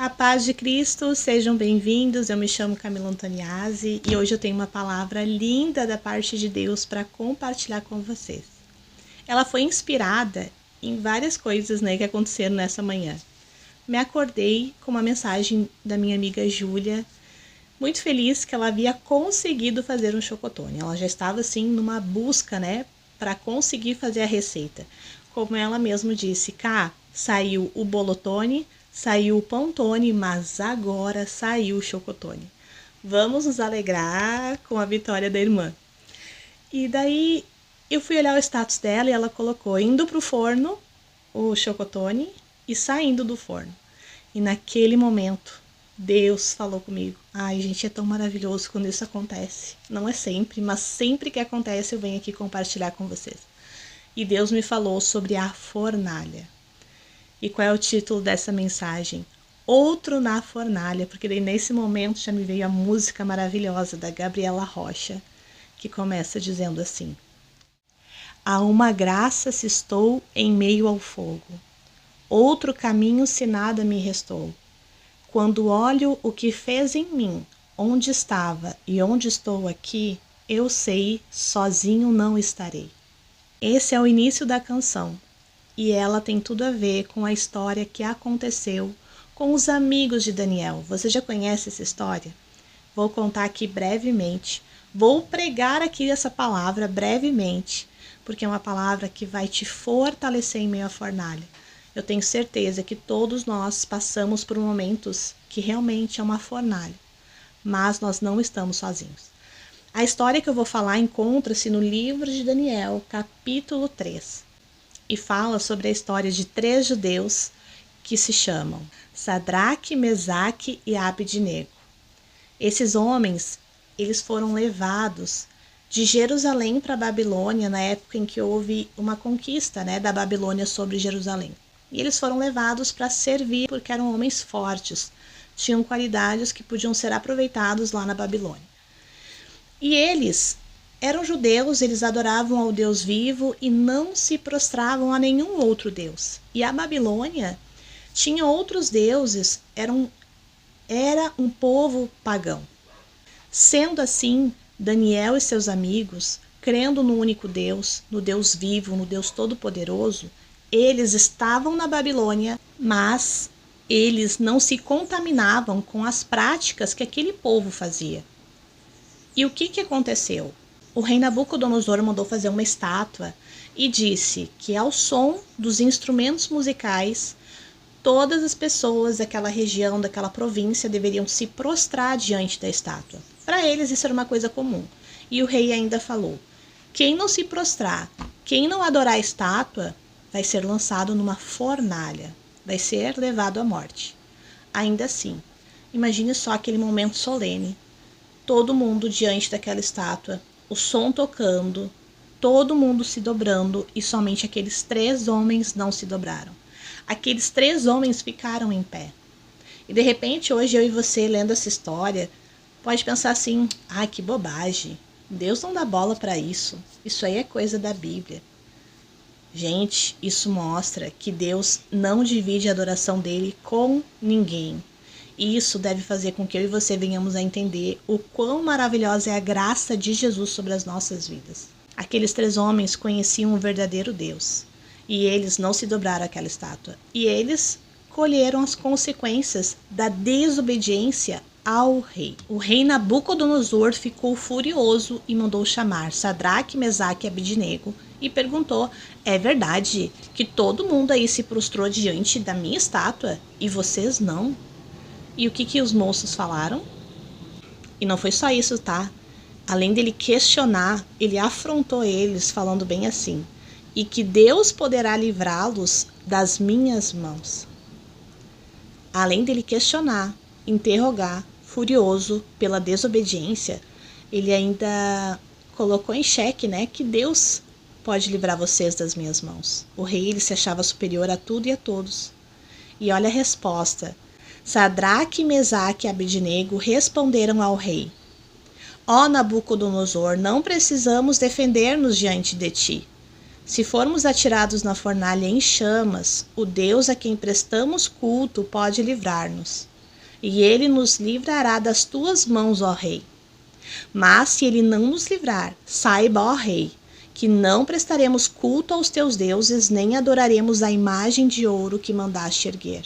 A paz de Cristo, sejam bem-vindos. Eu me chamo Camila Antoniazzi e hoje eu tenho uma palavra linda da parte de Deus para compartilhar com vocês. Ela foi inspirada em várias coisas, que aconteceram nessa manhã. Me acordei com uma mensagem da minha amiga Júlia, muito feliz que ela havia conseguido fazer um chocotone. Ela já estava assim numa busca, para conseguir fazer a receita. Como ela mesma disse, saiu o bolotone, saiu o pãotone, mas agora saiu o chocotone. Vamos nos alegrar com a vitória da irmã. E daí eu fui olhar o status dela e ela colocou indo para o forno o chocotone e saindo do forno. E naquele momento, Deus falou comigo. Ai, gente, é tão maravilhoso quando isso acontece. Não é sempre, mas sempre que acontece eu venho aqui compartilhar com vocês. E Deus me falou sobre a fornalha. E qual é o título dessa mensagem? Outro na fornalha, porque daí nesse momento já me veio a música maravilhosa da Gabriela Rocha, que começa dizendo assim: há uma graça se estou em meio ao fogo, outro caminho se nada me restou. Quando olho o que fez em mim, onde estava e onde estou aqui, eu sei, sozinho não estarei. Esse é o início da canção. E ela tem tudo a ver com a história que aconteceu com os amigos de Daniel. Você já conhece essa história? Vou contar aqui brevemente. Vou pregar aqui essa palavra brevemente, porque é uma palavra que vai te fortalecer em meio à fornalha. Eu tenho certeza que todos nós passamos por momentos que realmente é uma fornalha, mas nós não estamos sozinhos. A história que eu vou falar encontra-se no livro de Daniel, capítulo 3. E fala sobre a história de 3 judeus que se chamam Sadraque, Mesaque e Abidnego. Esses homens, eles foram levados de Jerusalém para a Babilônia na época em que houve uma conquista, da Babilônia sobre Jerusalém. E eles foram levados para servir porque eram homens fortes, tinham qualidades que podiam ser aproveitados lá na Babilônia. E eles eram judeus, eles adoravam ao Deus vivo e não se prostravam a nenhum outro Deus. E a Babilônia tinha outros deuses, era um povo pagão. Sendo assim, Daniel e seus amigos, crendo no único Deus, no Deus vivo, no Deus todo-poderoso, eles estavam na Babilônia, mas eles não se contaminavam com as práticas que aquele povo fazia. E o que aconteceu? O rei Nabucodonosor mandou fazer uma estátua e disse que ao som dos instrumentos musicais, todas as pessoas daquela região, daquela província, deveriam se prostrar diante da estátua. Para eles isso era uma coisa comum. E o rei ainda falou: quem não se prostrar, quem não adorar a estátua, vai ser lançado numa fornalha, vai ser levado à morte. Ainda assim, imagine só aquele momento solene, todo mundo diante daquela estátua, o som tocando, todo mundo se dobrando e somente aqueles 3 homens não se dobraram. Aqueles 3 homens ficaram em pé. E de repente, hoje eu e você lendo essa história, pode pensar assim: que bobagem, Deus não dá bola para isso, isso aí é coisa da Bíblia. Gente, isso mostra que Deus não divide a adoração dele com ninguém. E isso deve fazer com que eu e você venhamos a entender o quão maravilhosa é a graça de Jesus sobre as nossas vidas. Aqueles 3 homens conheciam o verdadeiro Deus. E eles não se dobraram àquela estátua. E eles colheram as consequências da desobediência ao rei. O rei Nabucodonosor ficou furioso e mandou chamar Sadraque, Mesaque e Abidnego e perguntou: é verdade que todo mundo aí se prostrou diante da minha estátua e vocês não? E o que os moços falaram? E não foi só isso, tá? Além dele questionar, ele afrontou eles, falando bem assim: e que Deus poderá livrá-los das minhas mãos. Além dele questionar, interrogar, furioso pela desobediência, ele ainda colocou em xeque, que Deus pode livrar vocês das minhas mãos. O rei, ele se achava superior a tudo e a todos. E olha a resposta. Sadraque, Mesaque e Abidnego responderam ao rei: ó Nabucodonosor, não precisamos defender-nos diante de ti. Se formos atirados na fornalha em chamas, o Deus a quem prestamos culto pode livrar-nos. e ele nos livrará das tuas mãos, ó rei. Mas se ele não nos livrar, saiba, ó rei, que não prestaremos culto aos teus deuses, nem adoraremos a imagem de ouro que mandaste erguer.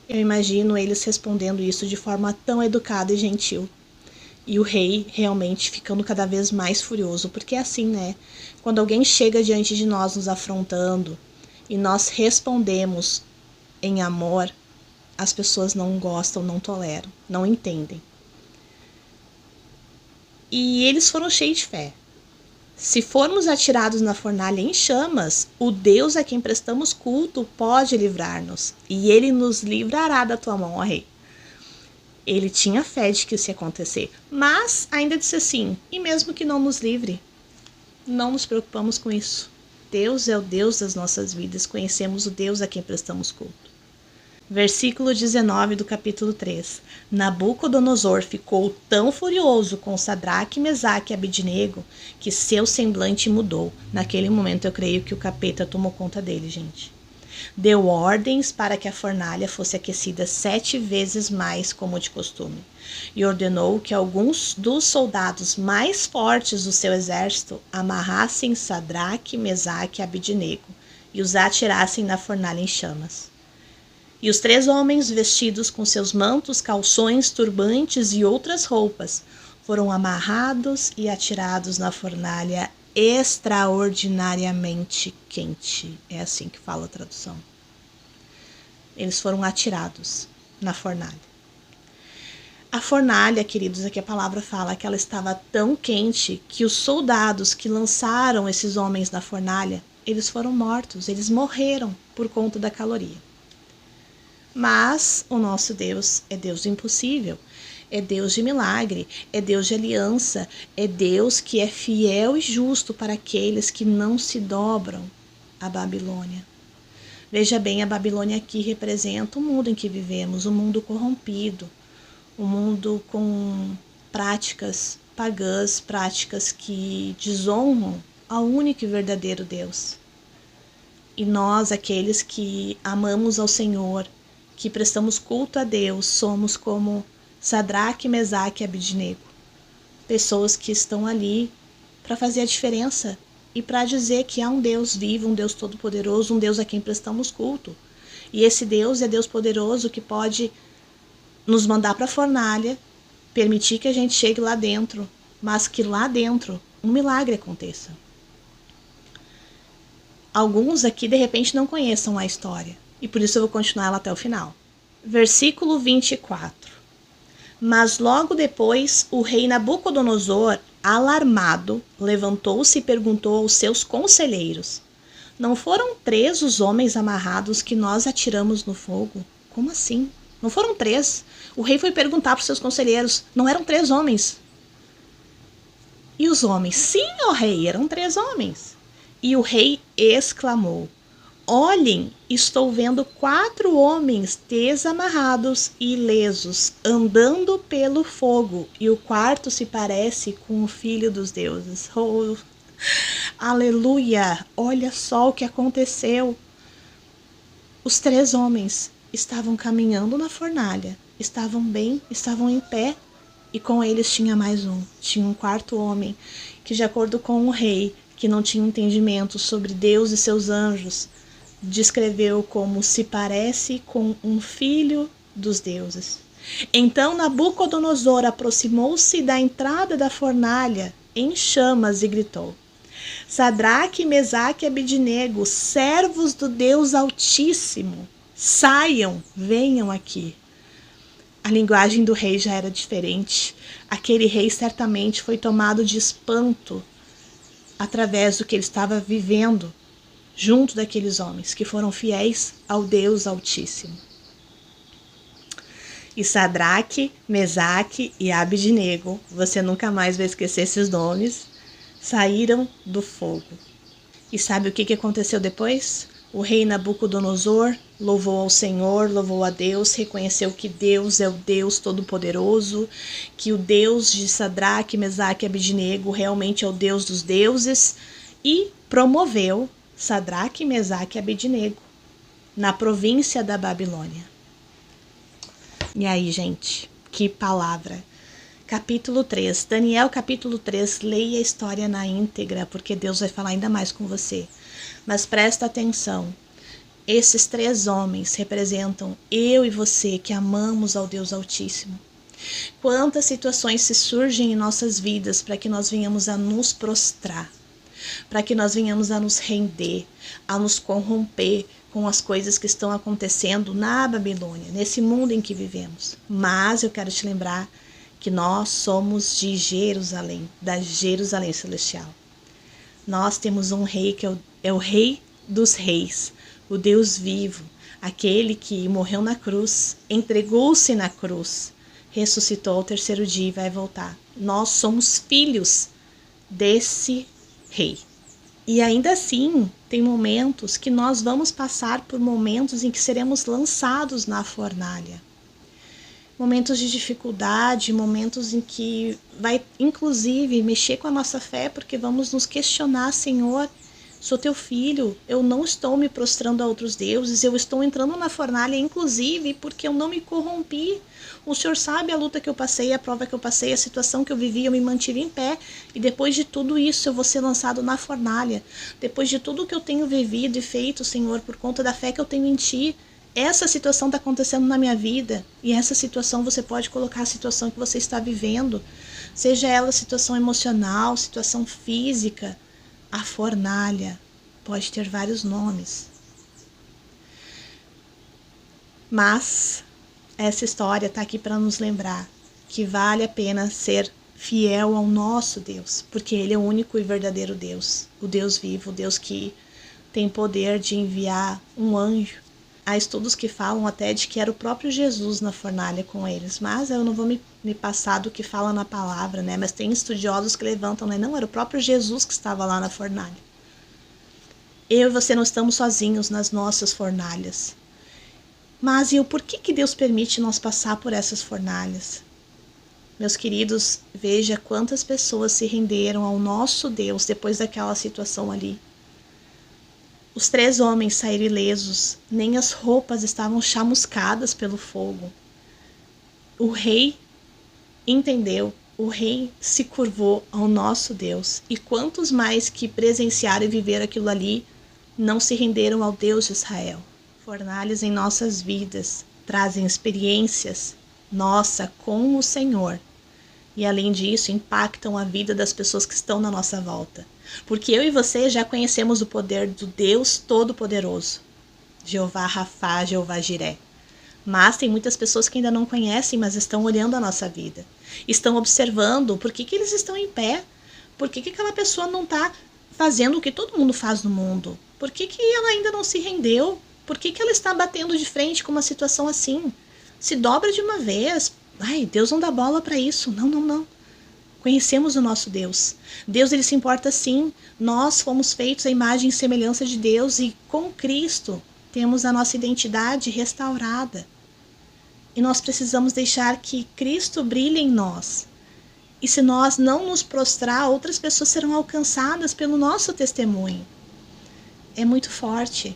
Eu imagino eles respondendo isso de forma tão educada e gentil. E o rei realmente ficando cada vez mais furioso, porque é assim, né? Quando alguém chega diante de nós nos afrontando e nós respondemos em amor, as pessoas não gostam, não toleram, não entendem. E eles foram cheios de fé. Se formos atirados na fornalha em chamas, o Deus a quem prestamos culto pode livrar-nos, e ele nos livrará da tua mão, ó rei. Ele tinha fé de que isso ia acontecer, mas ainda disse assim, e mesmo que não nos livre, não nos preocupamos com isso. Deus é o Deus das nossas vidas, conhecemos o Deus a quem prestamos culto. Versículo 19 do capítulo 3. Nabucodonosor ficou tão furioso com Sadraque, Mesaque e Abidnego que seu semblante mudou. Naquele momento eu creio que o capeta tomou conta dele, gente. Deu ordens para que a fornalha fosse aquecida 7 vezes mais como de costume. E ordenou que alguns dos soldados mais fortes do seu exército amarrassem Sadraque, Mesaque e Abidnego e os atirassem na fornalha em chamas. E os 3 homens, vestidos com seus mantos, calções, turbantes e outras roupas, foram amarrados e atirados na fornalha extraordinariamente quente. É assim que fala a tradução. Eles foram atirados na fornalha. A fornalha, queridos, aqui a palavra fala que ela estava tão quente que os soldados que lançaram esses homens na fornalha, eles foram mortos, eles morreram por conta da caloria. Mas o nosso Deus é Deus do impossível, é Deus de milagre, é Deus de aliança, é Deus que é fiel e justo para aqueles que não se dobram à Babilônia. Veja bem, a Babilônia aqui representa o mundo em que vivemos, o mundo corrompido, o mundo com práticas pagãs, práticas que desonram ao único e verdadeiro Deus. E nós, aqueles que amamos ao Senhor, que prestamos culto a Deus, somos como Sadraque, Mesaque e Abidnego. Pessoas que estão ali para fazer a diferença e para dizer que há um Deus vivo, um Deus todo-poderoso, um Deus a quem prestamos culto. E esse Deus é Deus poderoso que pode nos mandar para a fornalha, permitir que a gente chegue lá dentro, mas que lá dentro um milagre aconteça. Alguns aqui de repente não conheçam a história. E por isso eu vou continuar ela até o final. Versículo 24. Mas logo depois, o rei Nabucodonosor, alarmado, levantou-se e perguntou aos seus conselheiros: Não foram 3 os homens amarrados que nós atiramos no fogo? Como assim? Não foram 3? O rei foi perguntar para os seus conselheiros: Não eram 3 homens? E os homens: Sim, ó rei, eram 3 homens. E o rei exclamou: Olhem, estou vendo 4 homens desamarrados e ilesos, andando pelo fogo, e o quarto se parece com o filho dos deuses. Oh, aleluia! Olha só o que aconteceu. Os 3 homens estavam caminhando na fornalha, estavam bem, estavam em pé, e com eles tinha mais um. Tinha um 4º homem, que de acordo com o rei, que não tinha entendimento sobre Deus e seus anjos, descreveu como se parece com um filho dos deuses. Então Nabucodonosor aproximou-se da entrada da fornalha em chamas e gritou: Sadraque, Mesaque e Abidnego, servos do Deus Altíssimo, saiam, venham aqui. A linguagem do rei já era diferente. Aquele rei certamente foi tomado de espanto através do que ele estava vivendo junto daqueles homens que foram fiéis ao Deus Altíssimo. E Sadraque, Mesaque e Abidnego, você nunca mais vai esquecer esses nomes, saíram do fogo. E sabe o que aconteceu depois? O rei Nabucodonosor louvou ao Senhor, louvou a Deus, reconheceu que Deus é o Deus Todo-Poderoso, que o Deus de Sadraque, Mesaque e Abidnego realmente é o Deus dos deuses, e promoveu Sadraque, Mesaque e Abidnego na província da Babilônia. E aí, gente, que palavra! Capítulo 3, Daniel capítulo 3, leia a história na íntegra, porque Deus vai falar ainda mais com você. Mas presta atenção, esses 3 homens representam eu e você que amamos ao Deus Altíssimo. Quantas situações se surgem em nossas vidas para que nós venhamos a nos prostrar, para que nós venhamos a nos render, a nos corromper com as coisas que estão acontecendo na Babilônia, nesse mundo em que vivemos. Mas eu quero te lembrar que nós somos de Jerusalém, da Jerusalém Celestial. Nós temos um rei que é o Rei dos Reis, o Deus vivo, aquele que morreu na cruz, entregou-se na cruz, ressuscitou ao 3º dia e vai voltar. Nós somos filhos desse rei. E ainda assim, tem momentos que nós vamos passar por momentos em que seremos lançados na fornalha. Momentos de dificuldade, momentos em que vai, inclusive, mexer com a nossa fé, porque vamos nos questionar, Senhor, sou teu filho, eu não estou me prostrando a outros deuses, eu estou entrando na fornalha, inclusive, porque eu não me corrompi. O Senhor sabe a luta que eu passei, a prova que eu passei, a situação que eu vivi, eu me mantive em pé. E depois de tudo isso, eu vou ser lançado na fornalha. Depois de tudo que eu tenho vivido e feito, Senhor, por conta da fé que eu tenho em Ti, essa situação está acontecendo na minha vida. E essa situação, você pode colocar a situação que você está vivendo. Seja ela situação emocional, situação física. A fornalha pode ter vários nomes. Mas essa história está aqui para nos lembrar que vale a pena ser fiel ao nosso Deus, porque Ele é o único e verdadeiro Deus, o Deus vivo, o Deus que tem poder de enviar um anjo. Há estudos que falam até de que era o próprio Jesus na fornalha com eles, mas eu não vou me passar do que fala na palavra, né? Mas tem estudiosos que levantam, né? Não, era o próprio Jesus que estava lá na fornalha. Eu e você não estamos sozinhos nas nossas fornalhas. Mas e o porquê que Deus permite nós passar por essas fornalhas? Meus queridos, veja quantas pessoas se renderam ao nosso Deus depois daquela situação ali. Os 3 homens saíram ilesos, nem as roupas estavam chamuscadas pelo fogo. O rei entendeu, o rei se curvou ao nosso Deus. E quantos mais que presenciaram e viveram aquilo ali não se renderam ao Deus de Israel? Fornalhas em nossas vidas trazem experiências nossa com o Senhor. E além disso, impactam a vida das pessoas que estão na nossa volta. Porque eu e você já conhecemos o poder do Deus Todo-Poderoso. Jeová Rafá, Jeová Jiré. Mas tem muitas pessoas que ainda não conhecem, mas estão olhando a nossa vida. Estão observando por que eles estão em pé. Por que aquela pessoa não está fazendo o que todo mundo faz no mundo. Por que ela ainda não se rendeu. Por que ela está batendo de frente com uma situação assim? Se dobra de uma vez. Ai, Deus não dá bola para isso. Não. Conhecemos o nosso Deus. Deus, ele se importa sim. Nós fomos feitos à imagem e semelhança de Deus e com Cristo temos a nossa identidade restaurada. E nós precisamos deixar que Cristo brilhe em nós. E se nós não nos prostrar, outras pessoas serão alcançadas pelo nosso testemunho. É muito forte.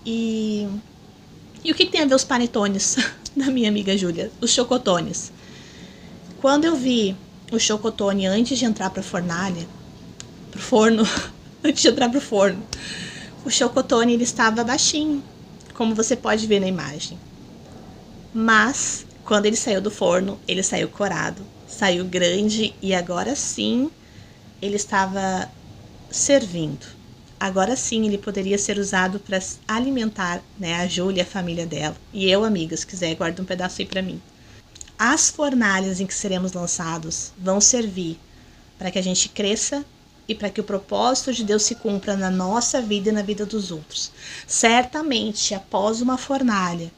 E o que tem a ver os panetones da minha amiga Júlia? Os chocotones. Quando eu vi o chocotone antes de entrar para a fornalha, para o forno, antes de entrar para o forno, o chocotone ele estava baixinho, como você pode ver na imagem. Mas, quando ele saiu do forno, ele saiu corado, saiu grande e agora sim ele estava servindo. Agora sim ele poderia ser usado para alimentar, né, a Júlia e a família dela. E eu, amiga, se quiser, guarda um pedaço aí para mim. As fornalhas em que seremos lançados vão servir para que a gente cresça e para que o propósito de Deus se cumpra na nossa vida e na vida dos outros. Certamente, após uma fornalha,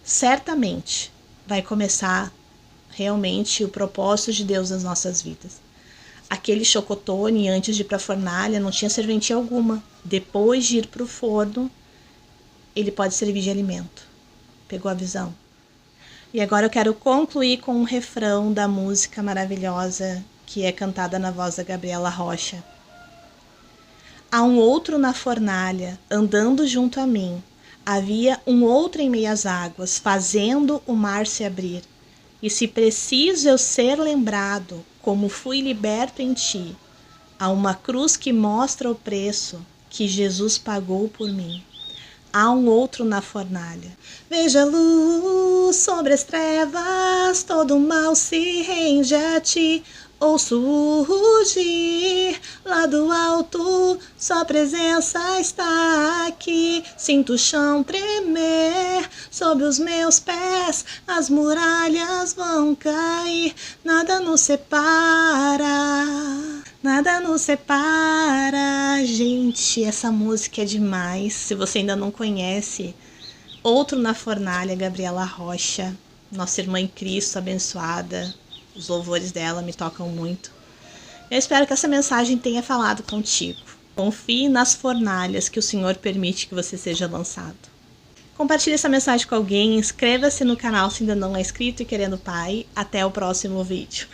certamente vai começar realmente o propósito de Deus nas nossas vidas. Aquele chocotone, antes de ir para a fornalha, não tinha serventia alguma. Depois de ir para o forno, ele pode servir de alimento. Pegou a visão? E agora eu quero concluir com um refrão da música maravilhosa que é cantada na voz da Gabriela Rocha. Há um outro na fornalha, andando junto a mim. Havia um outro em meio às águas, fazendo o mar se abrir. E se preciso eu ser lembrado, como fui liberto em ti, há uma cruz que mostra o preço que Jesus pagou por mim. Há um outro na fornalha. Veja a luz sobre as trevas, todo mal se rende a ti. Ouço rugir lá do alto, sua presença está aqui. Sinto o chão tremer sob os meus pés, as muralhas vão cair. Nada nos separa, nada nos separa. Gente, essa música é demais. Se você ainda não conhece, Outro na Fornalha, Gabriela Rocha, nossa irmã em Cristo, abençoada. Os louvores dela me tocam muito. Eu espero que essa mensagem tenha falado contigo. Confie nas fornalhas que o Senhor permite que você seja lançado. Compartilhe essa mensagem com alguém, inscreva-se no canal se ainda não é inscrito e querendo Pai. Até o próximo vídeo.